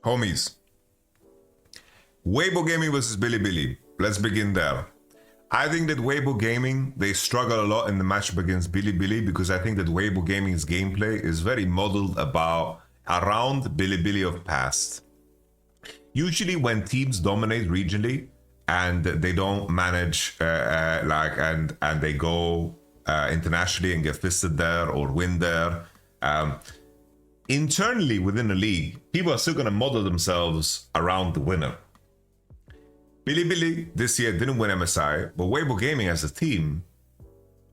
Homies, Weibo Gaming versus Bilibili. Let's begin there. I think that Weibo Gaming, they struggle a lot in the matchup against Bilibili because I think that Weibo Gaming's gameplay is very modeled around Bilibili of past. Usually when teams dominate regionally and they don't manage and they go internationally and get fisted there or win there, internally within the league, people are still going to model themselves around the winner. Bilibili this year didn't win MSI, but Weibo Gaming as a team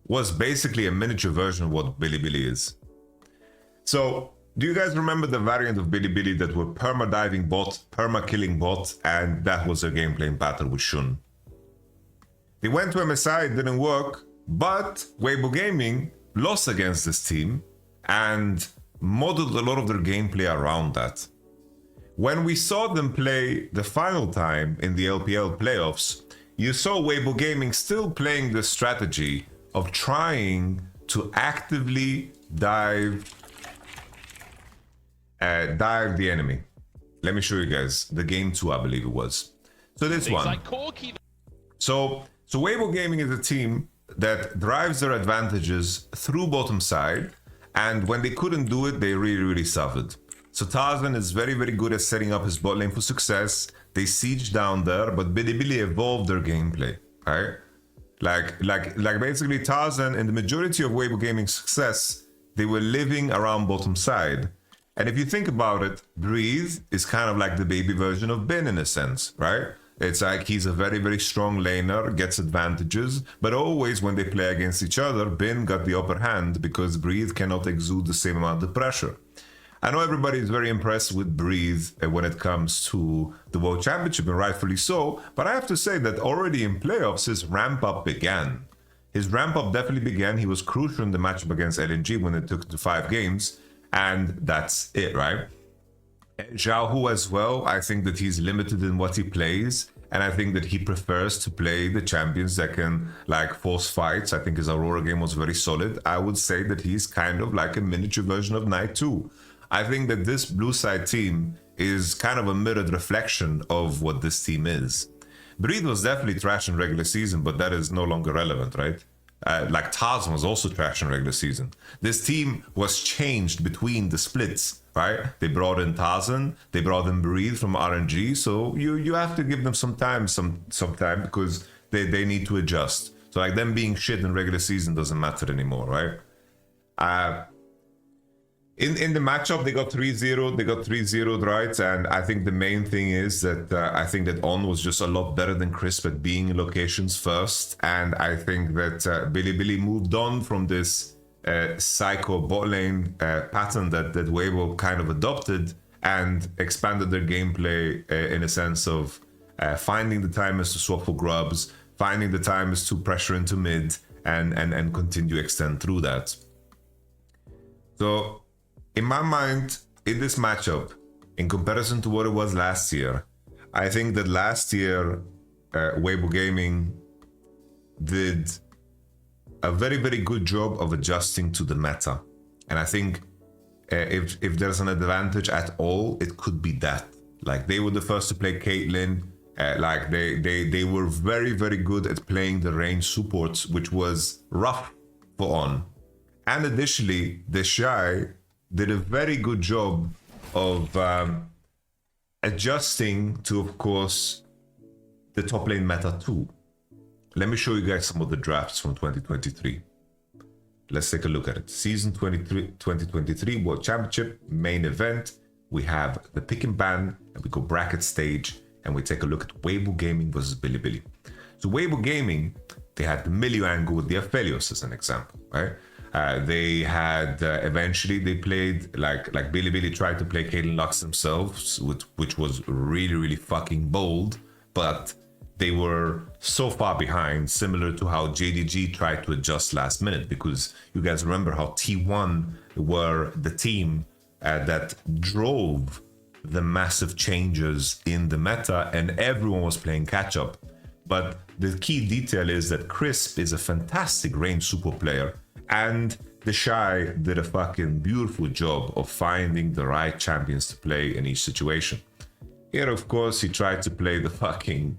was basically a miniature version of what Bilibili is. So, do you guys remember the variant of Bilibili that were perma-diving bot, perma-killing bot, and that was their gameplay pattern with Shun? They went to MSI, it didn't work, but Weibo Gaming lost against this team and modeled a lot of their gameplay around that. When we saw them play the final time in the LPL playoffs, you saw Weibo Gaming still playing the strategy of trying to actively dive the enemy. Let me show you guys the game 2, I believe it was. So this one. So Weibo Gaming is a team that drives their advantages through bottom side, and when they couldn't do it, they really suffered. So Tarzan is very good at setting up his bot lane for success. They siege down there, but Bilibili evolved their gameplay, right? Like basically Tarzan and the majority of Weibo Gaming's success, they were living around bottom side. And if you think about it, Breathe is kind of like the baby version of Bin in a sense, right? It's like he's a very strong laner, gets advantages, but always when they play against each other, Bin got the upper hand because Breathe cannot exude the same amount of pressure. I know everybody is very impressed with Breathe when it comes to the World Championship, and rightfully so, but I have to say that already in playoffs, his ramp-up began. His ramp-up definitely began. He was crucial in the matchup against LNG when it took to 5 games, and that's it, right? Xiaohu as well, I think that he's limited in what he plays, and I think that he prefers to play the champions that can force fights. I think his Aurora game was very solid. I would say that he's kind of like a miniature version of Knight 2. I think that this blue side team is kind of a mirrored reflection of what this team is. Breed was definitely trash in regular season, but that is no longer relevant, right? Tarzan was also trash in regular season. This team was changed between the splits, right? They brought in Tarzan, they brought in Breed from RNG, so you have to give them some time because they need to adjust. So them being shit in regular season doesn't matter anymore, right? In the matchup, they got 3-0, they got 3-0'd, right? And I think the main thing is that I think that On was just a lot better than Crisp at being in locations first. And I think that Bilibili moved on from this psycho bot lane pattern that Weibo kind of adopted and expanded their gameplay in a sense of finding the timers to swap for grubs, finding the timers to pressure into mid, and continue extend through that. So, in my mind, in this matchup, in comparison to what it was last year, I think that last year, Weibo Gaming did a very good job of adjusting to the meta. And I think if there's an advantage at all, it could be that. They were the first to play Caitlyn. They were very good at playing the range supports, which was rough for On. And additionally, the Shy did a very good job of adjusting to, of course, the top lane meta too. Let me show you guys some of the drafts from 2023. Let's take a look at it. Season 2023 World Championship main event. We have the pick and ban, and we go bracket stage, and we take a look at Weibo Gaming versus Bilibili. So Weibo Gaming, they had the Milio angle with the Aphelios as an example, right? They had eventually they played like Bilibili tried to play Caitlyn Lux themselves, which was really fucking bold, but they were so far behind, similar to how JDG tried to adjust last minute, because you guys remember how T1 were the team that drove the massive changes in the meta, and everyone was playing catch up. But the key detail is that Crisp is a fantastic range super player, and the Shy did a fucking beautiful job of finding the right champions to play in each situation. Here, of course, he tried to play the fucking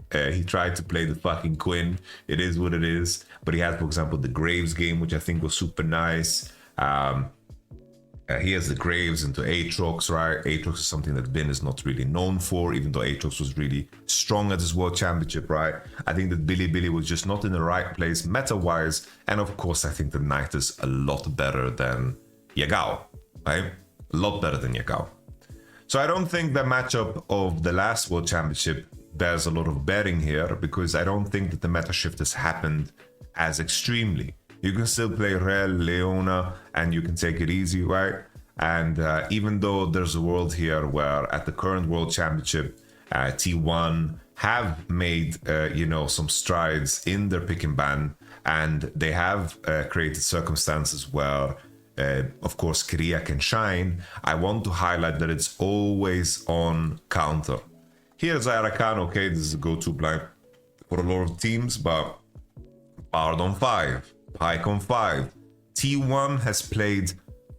Quinn. It is what it is. But he had, for example, the Graves game, which I think was super nice. He has the Graves into Aatrox, right? Aatrox is something that Bin is not really known for, even though Aatrox was really strong at his World Championship, right? I think that Bilibili was just not in the right place meta-wise. And of course, I think the Knight is a lot better than Yagao, right? A lot better than Yagao. So I don't think the matchup of the last World Championship bears a lot of bearing here, because I don't think that the meta shift has happened as extremely. You can still play Rel, Leona, and you can take it easy, right? And even though there's a world here where at the current World Championship, T1 have made, some strides in their pick and ban, and they have created circumstances where, of course, Korea can shine. I want to highlight that it's always on counter. Here's Arakan, okay, this is a go-to blind for a lot of teams, but Bard on 5. Pike on 5. T1 has played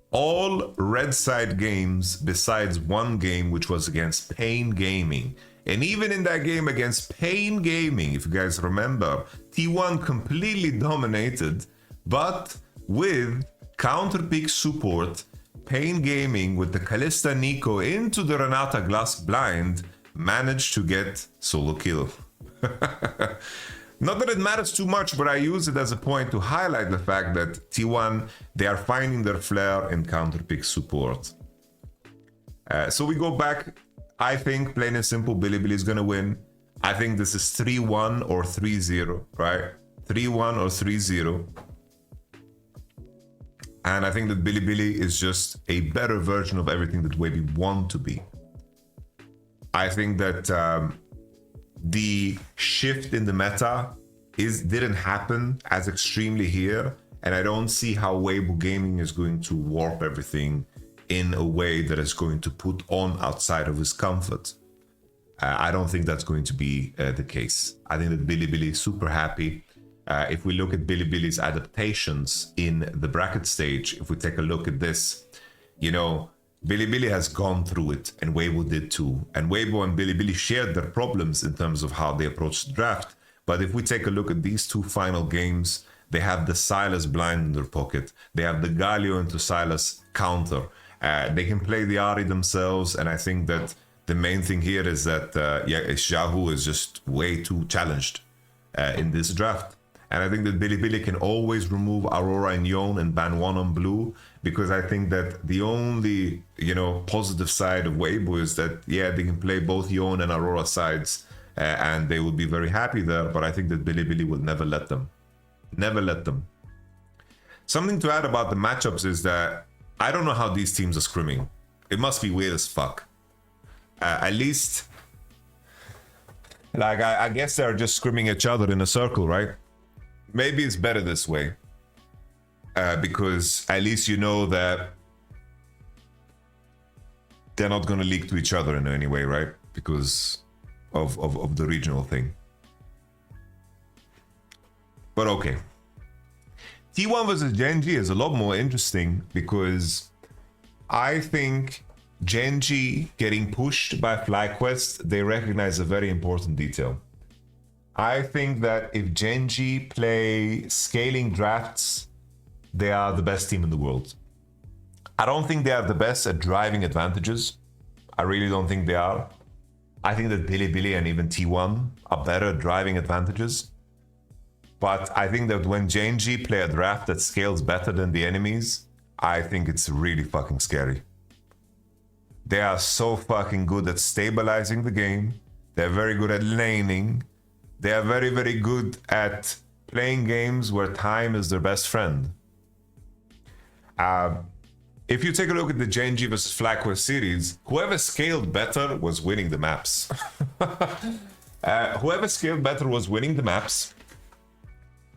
all red side games besides one game, which was against Pain Gaming. And even in that game against Pain Gaming, if you guys remember, T1 completely dominated, but with counter pick support, Pain Gaming with the Kalista Nico into the Renata Glass blind managed to get solo kill. Not that it matters too much, but I use it as a point to highlight the fact that T1, they are finding their flair in counterpick support. So we go back. I think, plain and simple, Bilibili is going to win. I think this is 3-1 or 3-0, right? 3-1 or 3-0. And I think that Bilibili is just a better version of everything that we want to be. I think that the shift in the meta didn't happen as extremely here, and I don't see how Weibo Gaming is going to warp everything in a way that is going to put on outside of his comfort. I don't think that's going to be the case. I think that Bilibili is super happy. If we look at Bilibili's adaptations in the bracket stage, if we take a look at this, Bilibili has gone through it, and Weibo did too. And Weibo and Bilibili shared their problems in terms of how they approached the draft. But if we take a look at these two final games, they have the Sylas blind in their pocket. They have the Galio into Sylas counter. They can play the Ahri themselves, and I think that the main thing here is that Xiaohu is just way too challenged in this draft. And I think that Bilibili can always remove Aurora and Yone and ban one on blue, because I think that the only, positive side of Weibo is that, they can play both Yone and Aurora sides, and they will be very happy there, but I think that Bilibili will never let them. Never let them. Something to add about the matchups is that I don't know how these teams are scrimming. It must be weird as fuck. At least, I guess they're just scrimming each other in a circle, right? Maybe it's better this way, because at least you know that they're not going to leak to each other in any way, right? Because of the regional thing. But okay. T1 versus Genji is a lot more interesting, because I think Genji getting pushed by FlyQuest, they recognize a very important detail. I think that if Genji play scaling drafts, they are the best team in the world. I don't think they are the best at driving advantages. I really don't think they are. I think that Bilibili and even T1 are better at driving advantages. But I think that when Genji play a draft that scales better than the enemies, I think it's really fucking scary. They are so fucking good at stabilizing the game. They're very good at laning. They are very, very good at playing games where time is their best friend. If you take a look at the Genji versus FlyQuest series, whoever scaled better was winning the maps. Whoever scaled better was winning the maps.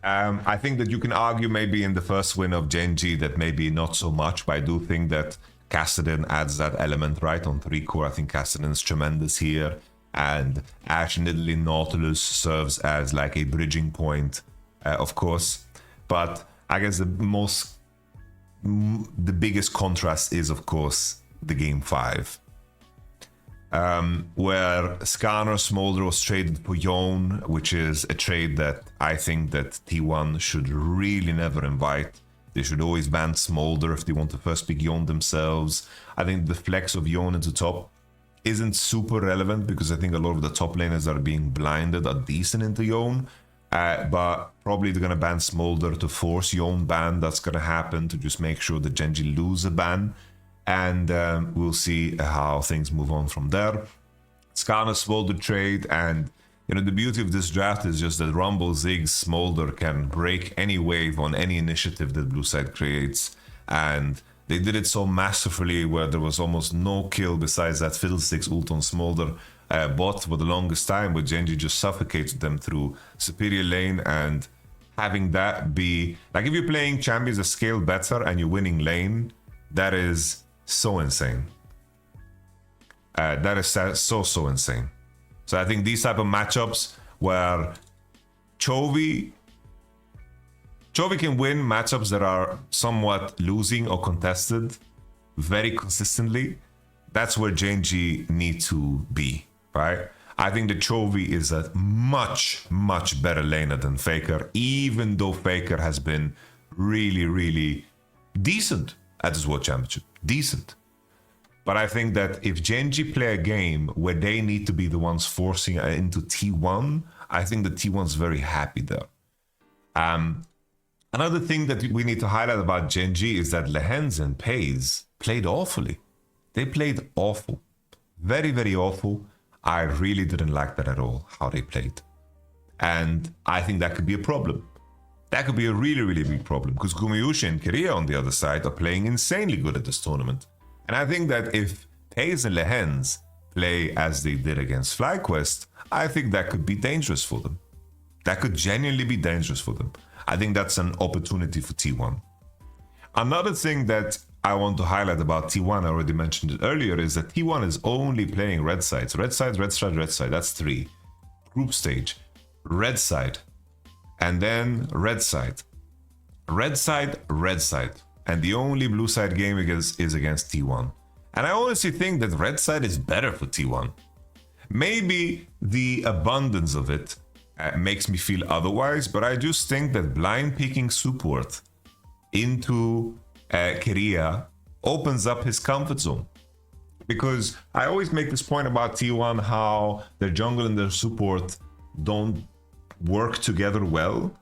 I think that you can argue maybe in the first win of Genji that maybe not so much, but I do think that Kassadin adds that element, right? On 3 core, I think Kassadin is tremendous here. And Ashe Nidalee Nautilus serves as like a bridging point, of course. But I guess the biggest contrast is, of course, the game 5. where Scanner Smolder was traded for Yone, which is a trade that I think that T1 should really never invite. They should always ban Smolder if they want to first pick Yone themselves. I think the flex of Yone into top isn't super relevant because I think a lot of the top laners that are being blinded are decent into Yone. But probably they're going to ban Smolder to force Yone ban. That's going to happen to just make sure that Genji lose a ban. And we'll see how things move on from there. Skarner Smolder trade, and the beauty of this draft is just that Rumble, Ziggs, Smolder can break any wave on any initiative that Blue Side creates. And they did it so masterfully where there was almost no kill besides that Fiddlesticks ult on Smolder bot for the longest time, but Genji just suffocated them through superior lane. And having that be, like, if you're playing champions that scale better and you're winning lane, that is so insane. That is so insane. So I think these type of matchups where Chovy can win matchups that are somewhat losing or contested very consistently, that's where Genji need to be, right? I think that Chovy is a much better laner than Faker, even though Faker has been really decent at his World Championship. Decent. But I think that if Genji play a game where they need to be the ones forcing into T1, I think the T1's very happy there. Another thing that we need to highlight about Genji is that Lehens and Pays played awfully. They played awful. Very awful. I really didn't like that at all, how they played. And I think that could be a problem. That could be a really big problem, because Gumayushi and Korea on the other side are playing insanely good at this tournament. And I think that if Pays and Lehens play as they did against FlyQuest, I think that could be dangerous for them. That could genuinely be dangerous for them. I think that's an opportunity for T1. Another thing that I want to highlight about T1, I already mentioned it earlier, is that T1 is only playing red sides. Red side, that's 3. Group stage, red side, and then red side. Red side. And the only blue side game is against T1. And I honestly think that red side is better for T1. Maybe the abundance of it makes me feel otherwise, but I just think that blind picking support into Korea opens up his comfort zone. Because I always make this point about T1, how their jungle and their support don't work together well.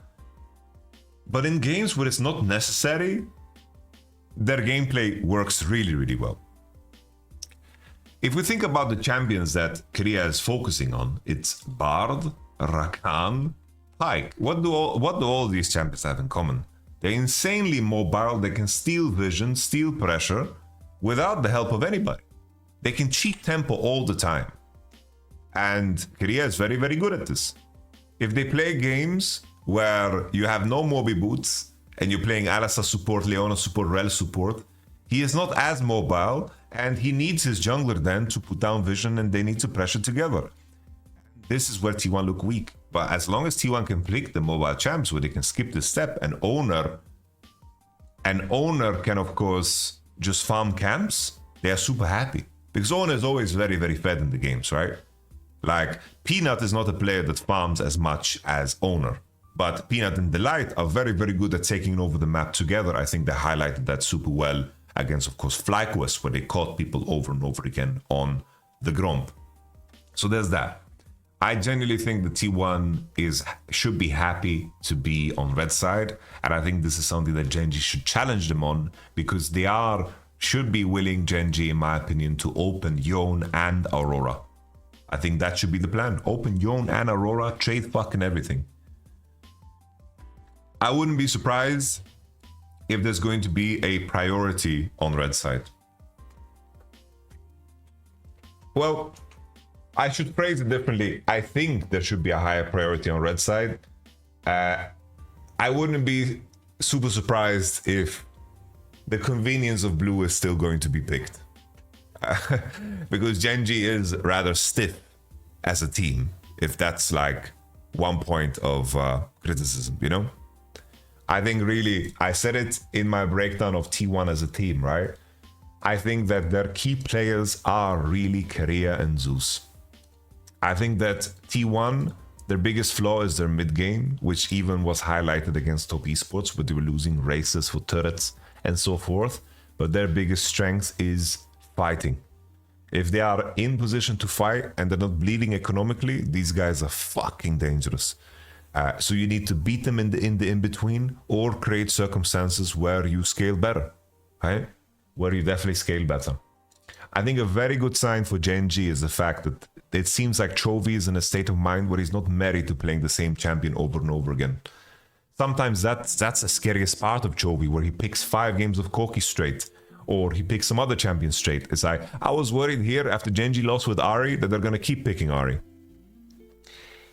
But in games where it's not necessary, their gameplay works really well. If we think about the champions that Korea is focusing on, it's Bard, Rakan, Pyke. What do all these champions have in common? They're insanely mobile. They can steal vision, steal pressure without the help of anybody. They can cheat tempo all the time. And Korea is very good at this. If they play games where you have no Moby Boots and you're playing Alistar support, Leona support, Rel support, he is not as mobile and he needs his jungler then to put down vision and they need to pressure together. This is where T1 look weak. But as long as T1 can pick the mobile champs where they can skip this step, and Owner can of course just farm camps, they are super happy. Because Owner is always very fed in the games, right? Like, Peanut is not a player that farms as much as Owner. But Peanut and Delight are very good at taking over the map together. I think they highlighted that super well against, of course, FlyQuest, where they caught people over and over again on the Gromp. So there's that. I genuinely think the T1 should be happy to be on red side, and I think this is something that Genji should challenge them on, because they should be willing, Genji, in my opinion, to open Yone and Aurora. I think that should be the plan. Open Yone and Aurora, trade fucking everything. I wouldn't be surprised if there's going to be a priority on red side. Well, I should phrase it differently. I think there should be a higher priority on red side. I wouldn't be super surprised if the convenience of blue is still going to be picked. Because Genji is rather stiff as a team, if that's like one point of criticism, you know? I think really, I said it in my breakdown of T1 as a team, right? I think that their key players are really Korea and Zeus. I think that T1, their biggest flaw is their mid game, which even was highlighted against Top Esports, where they were losing races for turrets and so forth. But their biggest strength is fighting. If they are in position to fight and they're not bleeding economically, these guys are fucking dangerous. So you need to beat them in the in-between or create circumstances where you scale better, right? Where you definitely scale better. I think a very good sign for Genji is the fact that it seems like Chovy is in a state of mind where he's not married to playing the same champion over and over again. Sometimes that's the scariest part of Chovy, where he picks 5 games of Corki straight, or he picks some other champion straight. It's like, I was worried here after Genji lost with Ahri that they're gonna keep picking Ahri.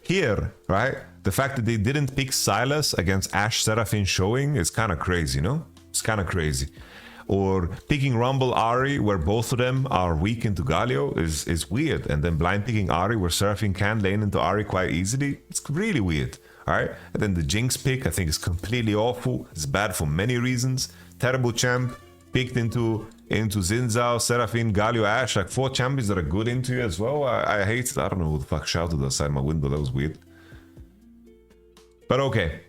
Here, right, the fact that they didn't pick Sylas against Ashe Seraphine showing is kind of crazy, no? It's kind of crazy. Or picking Rumble Ahri, where both of them are weak into Galio, is weird. And then blind picking Ahri, where Seraphine can lane into Ahri quite easily, it's really weird. Alright? And then the Jinx pick, I think, is completely awful. It's bad for many reasons. Terrible champ, picked into Xin Zhao, Seraphine, Galio, Ashe, like 4 champions that are good into you as well. I hate it. I don't know who the fuck shouted outside my window. That was weird. But okay.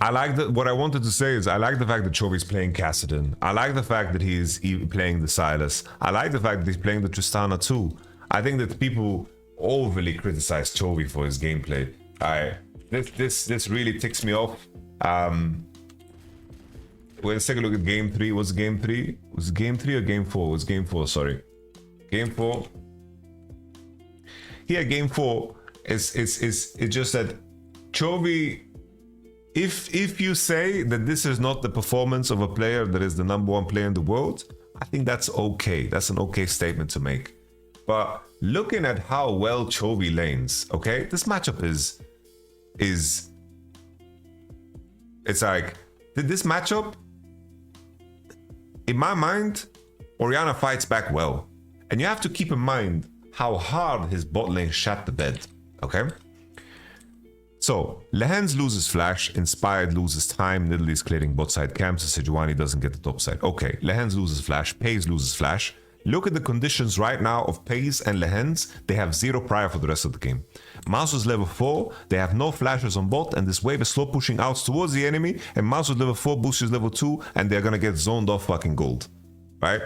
I like that. What I wanted to say is I like the fact that Chovy's playing Kassadin. I like the fact that he's playing the Sylas. I like the fact that he's playing the Tristana too. I think that people overly criticize Chovy for his gameplay. This really ticks me off. Let's take a look at game 3. Was game 3? Was it game 3 or game 4? It was game 4, sorry. Game 4. Here, game 4 is just that Chovy. If you say that this is not the performance of a player that is the #1 player in the world, I think that's okay. That's an okay statement to make. But looking at how well Chovy lanes, okay, this matchup is it's like this matchup, in my mind, Orianna fights back well. And you have to keep in mind how hard his bot lane shat the bed, okay? So, Lehens loses flash, Inspired loses time, Nidalee is clearing bot side camps, Sejuani doesn't get the top side. Okay, Lehens loses flash, Paze loses flash. Look at the conditions right now of Paze and Lehens. They have 0 prior for the rest of the game. Mouse is level 4, they have no flashes on bot, and this wave is slow pushing out towards the enemy, and Mouse is level 4, Boost is level 2, and they're gonna get zoned off fucking gold. Right?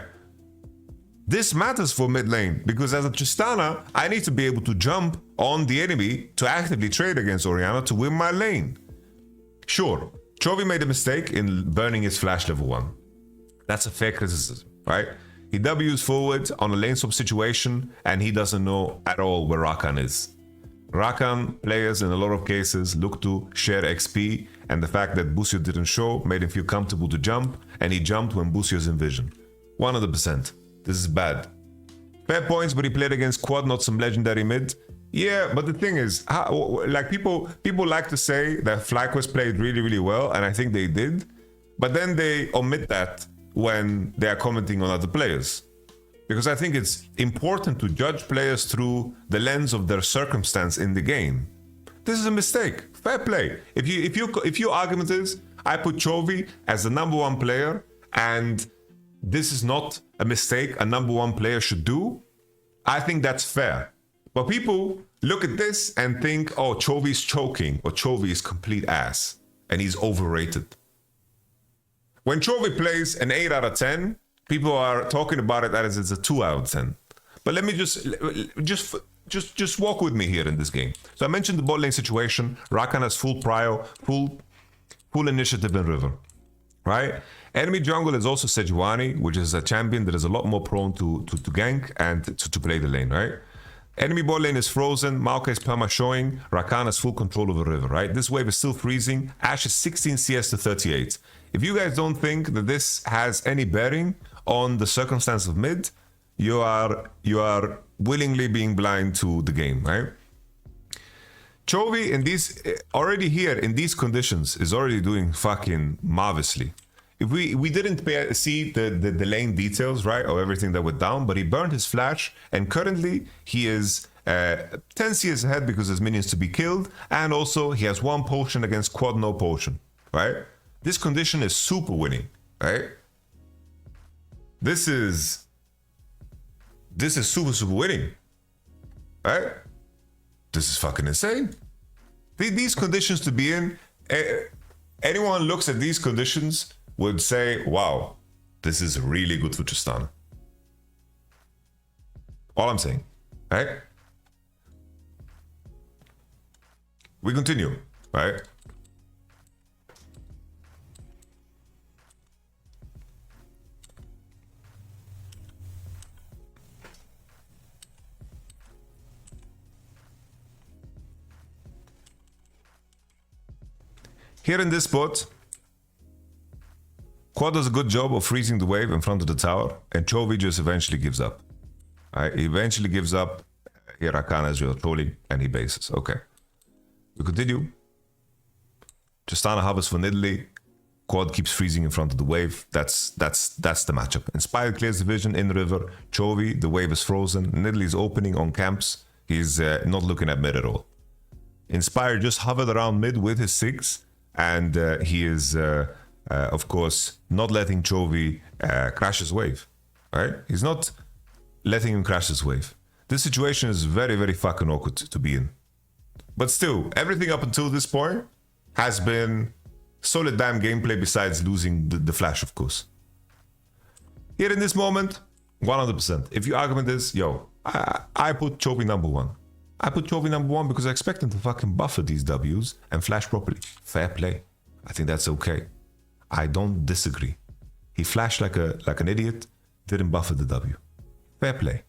This matters for mid lane, because as a Tristana, I need to be able to jump on the enemy to actively trade against Orianna to win my lane. Sure, Chovy made a mistake in burning his flash level 1. That's a fair criticism, right? He W's forward on a lane swap situation, and he doesn't know at all where Rakan is. Rakan players in a lot of cases look to share XP, and the fact that Busio didn't show made him feel comfortable to jump, and he jumped when Busio's in vision. 100%. This is bad. Fair points, but he played against Quad, not some legendary mid. Yeah, but the thing is, like people like to say that FlyQuest played really, really well, and I think they did. But then they omit that when they are commenting on other players. Because I think it's important to judge players through the lens of their circumstance in the game. This is a mistake. Fair play. If your argument is, I put Chovy as the #1 player, and this is not a mistake a #1 player should do, I think that's fair. But people look at this and think, oh, Chovy's choking, or Chovy is complete ass, and he's overrated. When Chovy plays an 8 out of 10, people are talking about it as it's a 2 out of 10. But let me just walk with me here in this game. So I mentioned the bot lane situation. Rakan has full prio, full initiative in River, right? Enemy jungle is also Sejuani, which is a champion that is a lot more prone to gank and to play the lane, right? Enemy bot lane is frozen, Maokai is perma showing, Rakan has full control of the river, right? This wave is still freezing, Ashe is 16 CS to 38. If you guys don't think that this has any bearing on the circumstance of mid, you are willingly being blind to the game, right? Chovy in these already here in these conditions is already doing fucking marvelously. If we didn't see the lane details, right, of everything that went down, but he burned his flash, and currently he is 10 CS ahead because there's minions to be killed, and also he has 1 potion against Quad no potion, right? This condition is super winning, right? This is super winning, right? This is fucking insane. These conditions to be in, anyone looks at these conditions would say, wow, this is really good for Tristana. All I'm saying, right? We continue, right? Here in this spot, Quad does a good job of freezing the wave in front of the tower, and Chovy just eventually gives up. He eventually gives up. Here Akana is your trolling, and he bases. Okay. We continue. Tristana hovers for Nidalee. Quad keeps freezing in front of the wave. That's the matchup. Inspired clears the vision in river. Chovy, the wave is frozen. Nidalee is opening on camps. He's not looking at mid at all. Inspired just hovered around mid with his 6. And he is, of course, not letting Chovy crash his wave, right? He's not letting him crash his wave. This situation is very, very fucking awkward to be in. But still, everything up until this point has been solid damn gameplay besides losing the flash, of course. Here in this moment, 100%. If your argument is, yo, I put Chovy number 1. I put Chovy number 1 because I expect him to fucking buffer these Ws and flash properly. Fair play. I think that's okay. I don't disagree. He flashed like an idiot, didn't buffer the W. Fair play.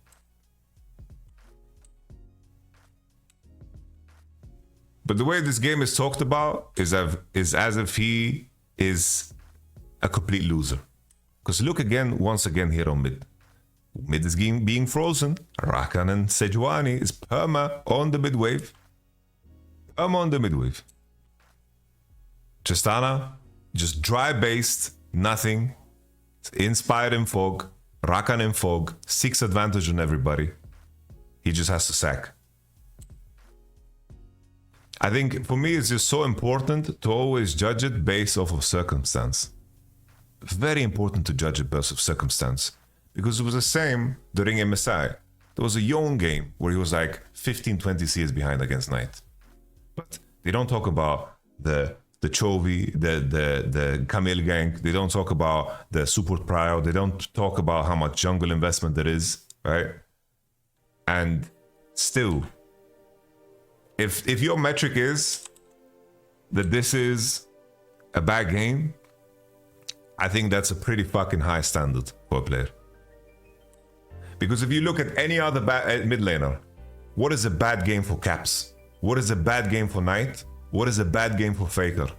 But the way this game is talked about is as if he is a complete loser. Because look again, once again here on mid. Mid is being frozen. Rakan and Sejuani is perma on the mid wave. Perma on the mid wave. Tristana, just dry based, nothing. Inspired in fog. Rakan in fog. 6 advantage on everybody. He just has to sack. I think for me it's just so important to always judge it based off of circumstance. Very important to judge it based off circumstance. Because it was the same during MSI. There was a Young game where he was like 15, 20 CS behind against Knight. But they don't talk about the Chovy, the Camille gank. They don't talk about the support prio. They don't talk about how much jungle investment there is, right? And still, if your metric is that this is a bad game, I think that's a pretty fucking high standard for a player. Because if you look at any other mid laner, what is a bad game for Caps? What is a bad game for Knight? What is a bad game for Faker?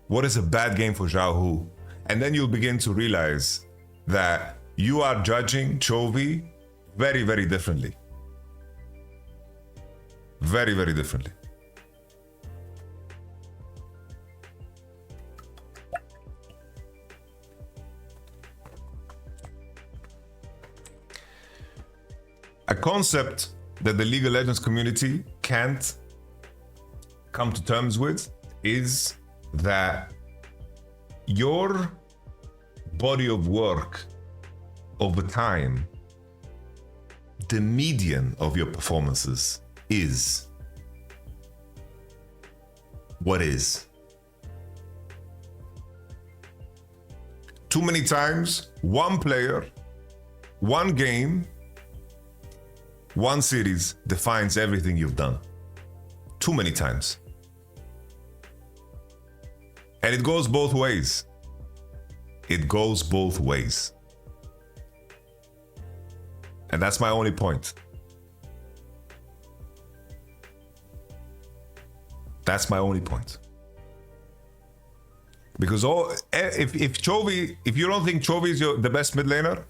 What is a bad game for Zhao Hu? And then you'll begin to realize that you are judging Chovy very, very differently. Very, very differently. A concept that the League of Legends community can't come to terms with is that your body of work over time, the median of your performances is what is. Too many times, one player, one game, one series defines everything you've done. Too many times. And it goes both ways. It goes both ways. And that's my only point. That's my only point. Because if Chovy, if you don't think Chovy is the best mid laner,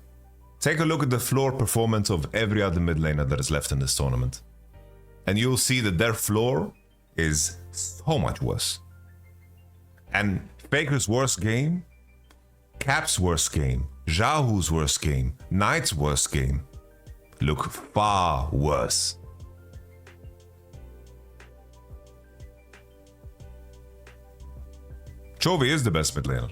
take a look at the floor performance of every other mid laner that is left in this tournament. And you'll see that their floor is so much worse. And Faker's worst game, Cap's worst game, Zhao Hu's worst game, Knight's worst game look far worse. Chovy is the best mid laner.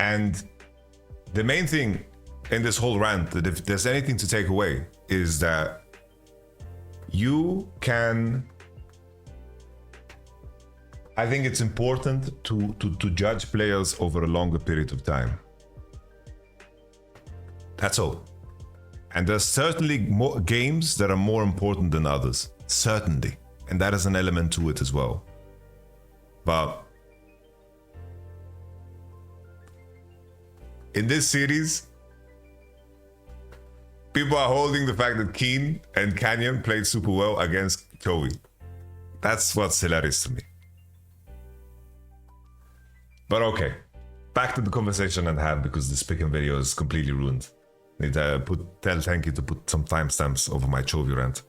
And the main thing in this whole rant, that if there's anything to take away, is that you can... I think it's important to judge players over a longer period of time. That's all. And there's certainly more games that are more important than others. Certainly. And that is an element to it as well. But in this series, people are holding the fact that Keen and Canyon played super well against Chovy. That's what's hilarious to me. But okay, back to the conversation at hand, because this picking video is completely ruined. Need to tell Thank You to put some timestamps over my Chovy rant.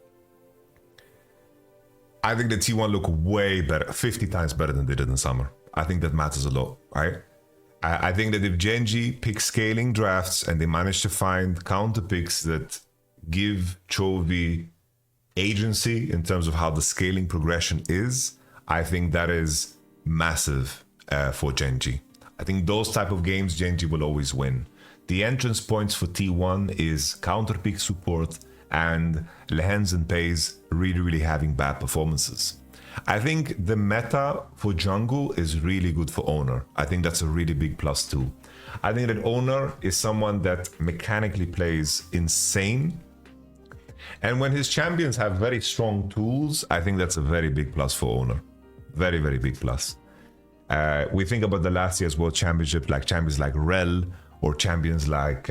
I think the T1 look way better, 50 times better than they did in summer. I think that matters a lot, right? I think that if Gen.G picks scaling drafts and they manage to find counter picks that give Chovy agency in terms of how the scaling progression is, I think that is massive for Gen.G. I think those type of games, Gen.G will always win. The entrance points for T1 is counter pick support and Lehens and Pays really having bad performances. I think the meta for jungle is really good for Owner. I think that's a really big plus too. I think that Owner is someone that mechanically plays insane. And when his champions have very strong tools, I think that's a very big plus for Owner. Very big plus. We think about the last year's World Championship, like champions like Rel, or champions like,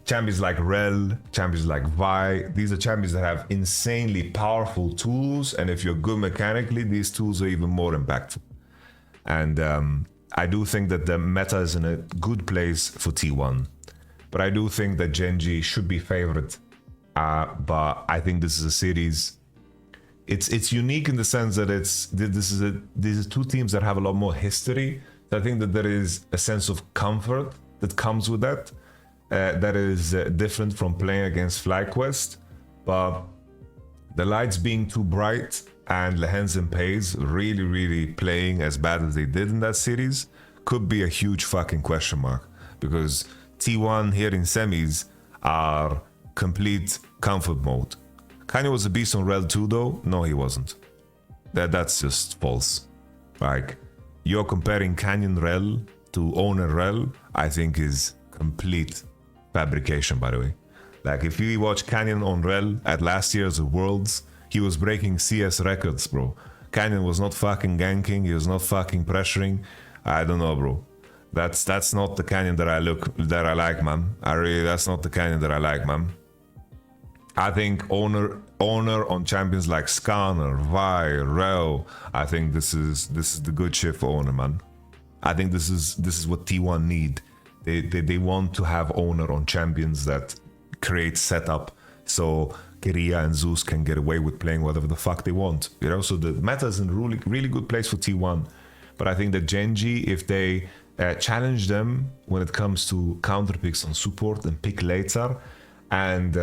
champions like Rel, champions like Vi. These are champions that have insanely powerful tools, and if you're good mechanically, these tools are even more impactful. And I do think that the meta is in a good place for T1, but I do think that Gen.G should be favored. But I think this is a series. It's unique in the sense that these are two teams that have a lot more history. So I think that there is a sense of comfort that comes with that. That is different from playing against FlyQuest, but the lights being too bright and Lehens and Pays really playing as bad as they did in that series could be a huge fucking question mark, because T1 here in semis are complete comfort mode. Kanye was a beast on Rel 2 though. No, he wasn't. That's just false. Like, you're comparing Canyon Rel to Owner Rel, I think is complete fabrication, by the way. Like, if you watch Canyon on Rel at last year's Worlds, he was breaking CS records, bro. Canyon was not fucking ganking, he was not fucking pressuring. I don't know, bro. That's not the Canyon that I like, man. That's not the Canyon that I like, man. I think Owner on champions like Skarner, Vi, Rel, I think this is the good shit for Owner, man. I think this is what T1 need. They want to have Owner on champions that create setup so Kiria and Zeus can get away with playing whatever the fuck they want. You know, so the meta is in a really good place for T1. But I think that Gen.G, if they challenge them when it comes to counter picks on support and pick later, and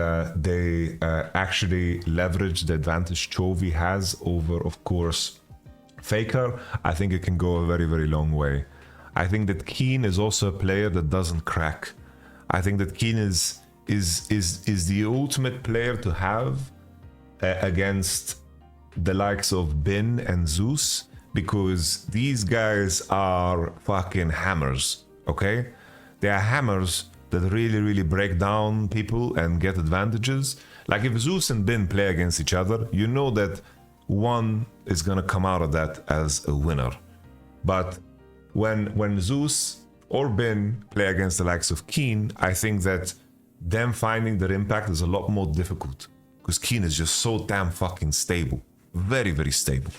they actually leverage the advantage Chovy has over, of course, Faker, I think it can go a very long way. I think that Keen is also a player that doesn't crack. I think that Keen is the ultimate player to have against the likes of Bin and Zeus, because these guys are fucking hammers, okay? They are hammers that really break down people and get advantages. Like, if Zeus and Bin play against each other, you know that one is gonna come out of that as a winner. But when Zeus or Bin play against the likes of Keen, I think that them finding their impact is a lot more difficult, because Keen is just so damn fucking stable. Very stable.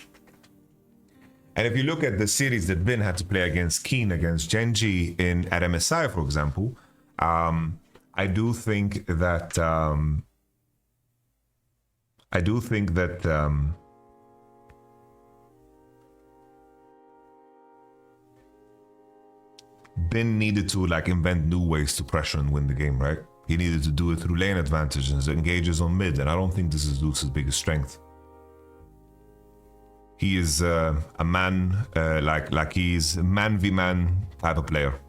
And if you look at the series that Bin had to play against Keen, against Gen.G at MSI, for example, I do think that Bin needed to like invent new ways to pressure and win the game, right? He needed to do it through lane advantages and engages on mid, and I don't think this is Zeus's biggest strength. he is a man, like he's man v man type of player.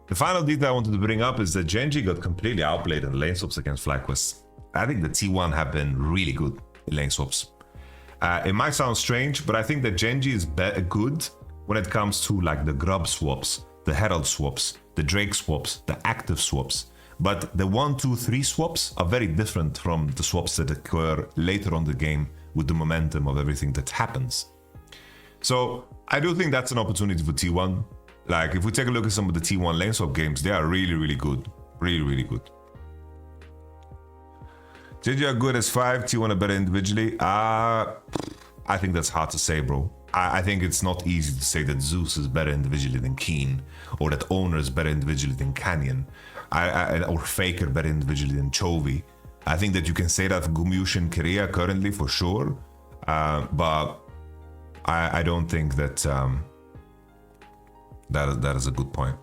The final detail I wanted to bring up is that Genji got completely outplayed in lane swaps against FlyQuest. I think the T1 have been really good in lane swaps. It might sound strange, but I think that Genji is good when it comes to like the Grub swaps, the Herald swaps, the Drake swaps, the active swaps. But the 1, 2, 3 swaps are very different from the swaps that occur later on the game with the momentum of everything that happens. So I do think that's an opportunity for T1. Like if we take a look at some of the T1 lane swap games, they are really, really good. Really, really good. Genji are good as 5, T1 are better individually. I think that's hard to say, bro. I think it's not easy to say that Zeus is better individually than Keen, or that Owner is better individually than Canyon, or Faker better individually than Chovy. I think that you can say that for Gumyush and Korea currently for sure, but I don't think that that is a good point.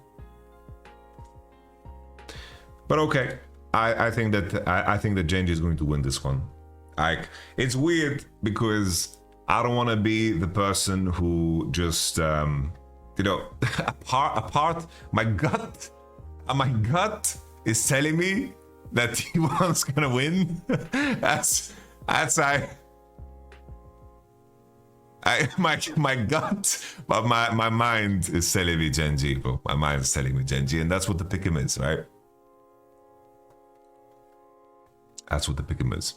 But okay, I think that Genji is going to win this one. Like it's weird because I don't want to be the person who just apart my gut is telling me that T1's gonna win. that's my gut, but my mind is telling me Genji, bro. My mind is telling me Genji, and that's what the pick'em is, right? That's what the pick'em is.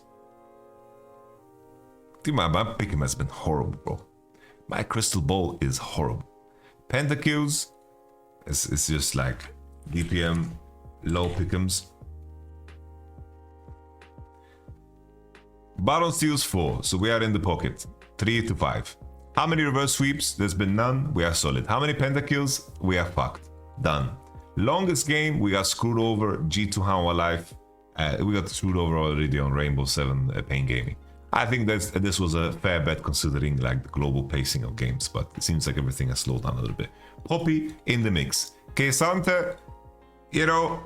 Dude, my pick'em has been horrible, bro. My crystal ball is horrible. Pentakills, it's just like DPM, low pick'ems. Baron steals 4, so we are in the pocket. 3 to 5. How many reverse sweeps? There's been none. We are solid. How many pentakills? We are fucked. Done. Longest game, we got screwed over. G2 Hanwha Life. We got screwed over already on Rainbow 7 Pain Gaming. I think that this was a fair bet considering like the global pacing of games, but it seems like everything has slowed down a little bit. Poppy in the mix. K'Sante, you know,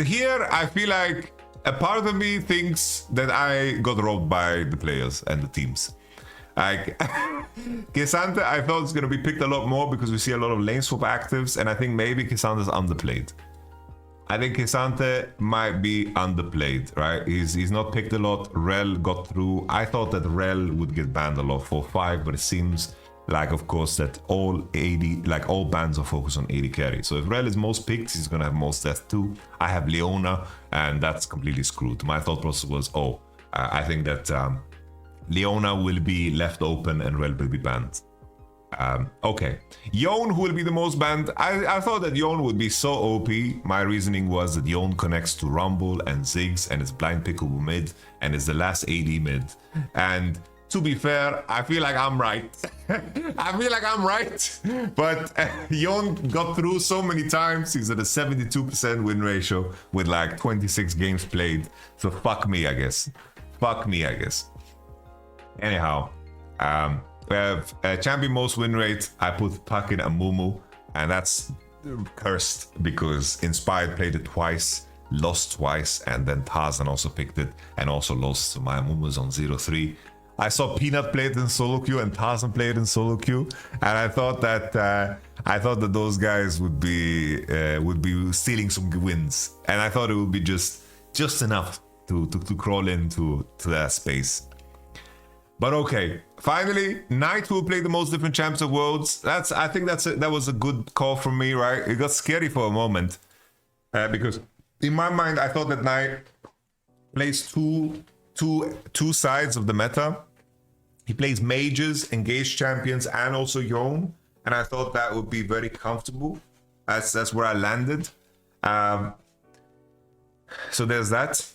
here I feel like a part of me thinks that I got robbed by the players and the teams. Like K'Sante, I thought it's gonna be picked a lot more because we see a lot of lane swap actives, and I think maybe K'Sante's underplayed. I think K'Sante might be underplayed, right? He's not picked a lot. Rel got through. I thought that Rel would get banned a lot 4-5, but it seems like, of course, that all bans are focused on AD carry. So if Rel is most picked, he's gonna have most death too. I have Leona, and that's completely screwed. My thought process was, I think that Leona will be left open and Rel will be banned. Okay, Yone, who will be the most banned? I thought that Yone would be so OP. My reasoning was that Yone connects to Rumble and Ziggs and is blind pickable mid and is the last AD mid. And to be fair, I feel like I'm right. But Yone got through so many times. He's at a 72% win ratio with like 26 games played. So fuck me, I guess. Anyhow, we have champion most win rate. I put Puck in Amumu, and that's cursed because Inspired played it twice, lost twice, and then Tarzan also picked it and also lost. So my Amumu's on 0-3. I saw Peanut play it in solo queue and Tarzan played in solo queue, and I thought that those guys would be stealing some wins, and I thought it would be just enough to crawl into that space. But okay, finally, Knight will play the most different champs of worlds. I think that was a good call from me, right? It got scary for a moment because in my mind I thought that Knight plays two sides of the meta. He plays mages, engaged champions, and also Yone, and I thought that would be very comfortable. That's where I landed. So there's that.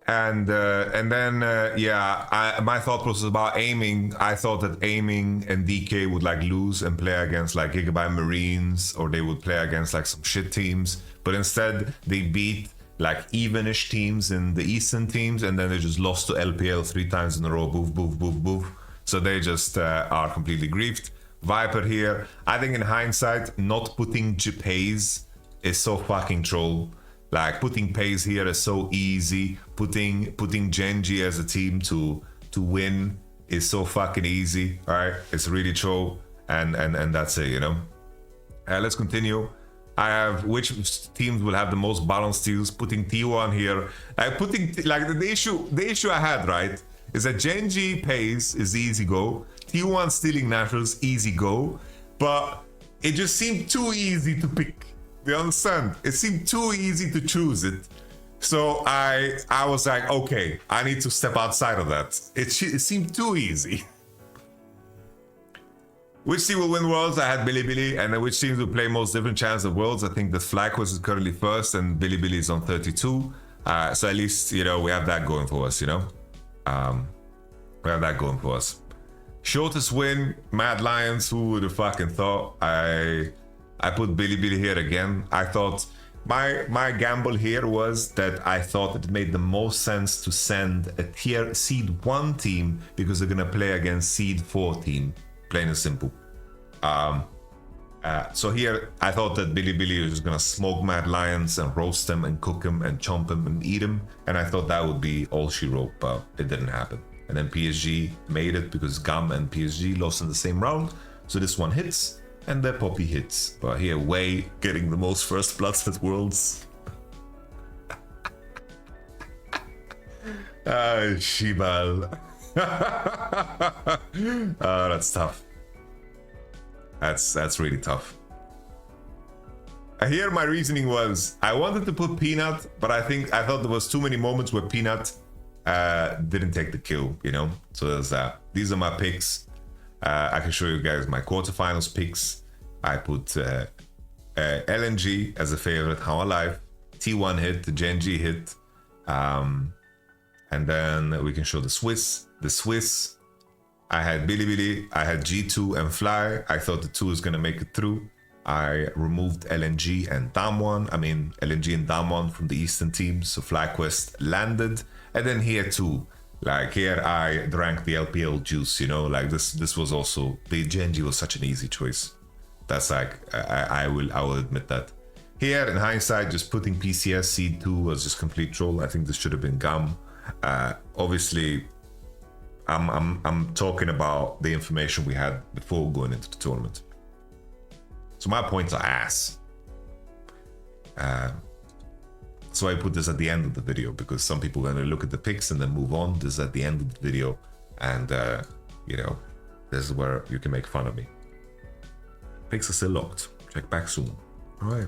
And then my thought process about aiming. I thought that aiming and DK would like lose and play against like Gigabyte Marines, or they would play against like some shit teams. But instead they beat like evenish teams in the Eastern teams, and then they just lost to LPL 3 times in a row. Boof, boof, boof, boof. So they just are completely griefed. Viper here. I think in hindsight, not putting Pays is so fucking troll. Like putting Pays here is so easy. Putting Genji as a team to win is so fucking easy. All right, it's really troll, and that's it, you know. Let's continue. I have which teams will have the most balanced steals. Putting T1 here, the issue I had, right, is that Genji pays is easy go. T1 stealing naturals easy go, but it just seemed too easy to pick. Do you understand? It seemed too easy to choose it. So I was like, okay, I need to step outside of that. It seemed too easy. Which team will win Worlds? I had Bilibili. And then which teams will play most different chance of Worlds? I think the FlyQuest is currently first and Bilibili is on 32. So at least, you know, we have that going for us, you know? We have that going for us. Shortest win, Mad Lions. Who would have fucking thought? I put Bilibili here again. I thought my gamble here was that I thought it made the most sense to send a tier seed 1 team because they're gonna play against seed 4 team. Plain and simple. So here I thought that Bilibili was just gonna smoke Mad Lions and roast them and cook them and chomp them and eat them, and I thought that would be all she wrote, but it didn't happen. And then PSG made it because Gum and PSG lost in the same round, so this one hits and the Poppy hits. But here Wei getting the most first bloods at Worlds. Shibal. That's tough. That's really tough. Here my reasoning was I wanted to put Peanut, but I thought there was too many moments where Peanut didn't take the kill, you know. So there's that. These are my picks. I can show you guys my quarterfinals picks. I put LNG as a favorite, How Alive, T1 hit, the Genji hit, and then we can show the Swiss. I had Bilibili, I had G2 and Fly. I thought the 2 is gonna make it through. I removed LNG and Damwon. LNG and Damwon from the Eastern team, so FlyQuest landed. And then here too, like here I drank the LPL juice, you know, like this was also, the Genji was such an easy choice. That's like, I will admit that. Here in hindsight, just putting PCS seed 2 was just complete troll. I think this should have been Gum. Obviously, I'm talking about the information we had before going into the tournament. So my points are ass. So I put this at the end of the video because some people are gonna look at the picks and then move on. This is at the end of the video, and you know, this is where you can make fun of me. Picks are still locked. Check back soon. All right.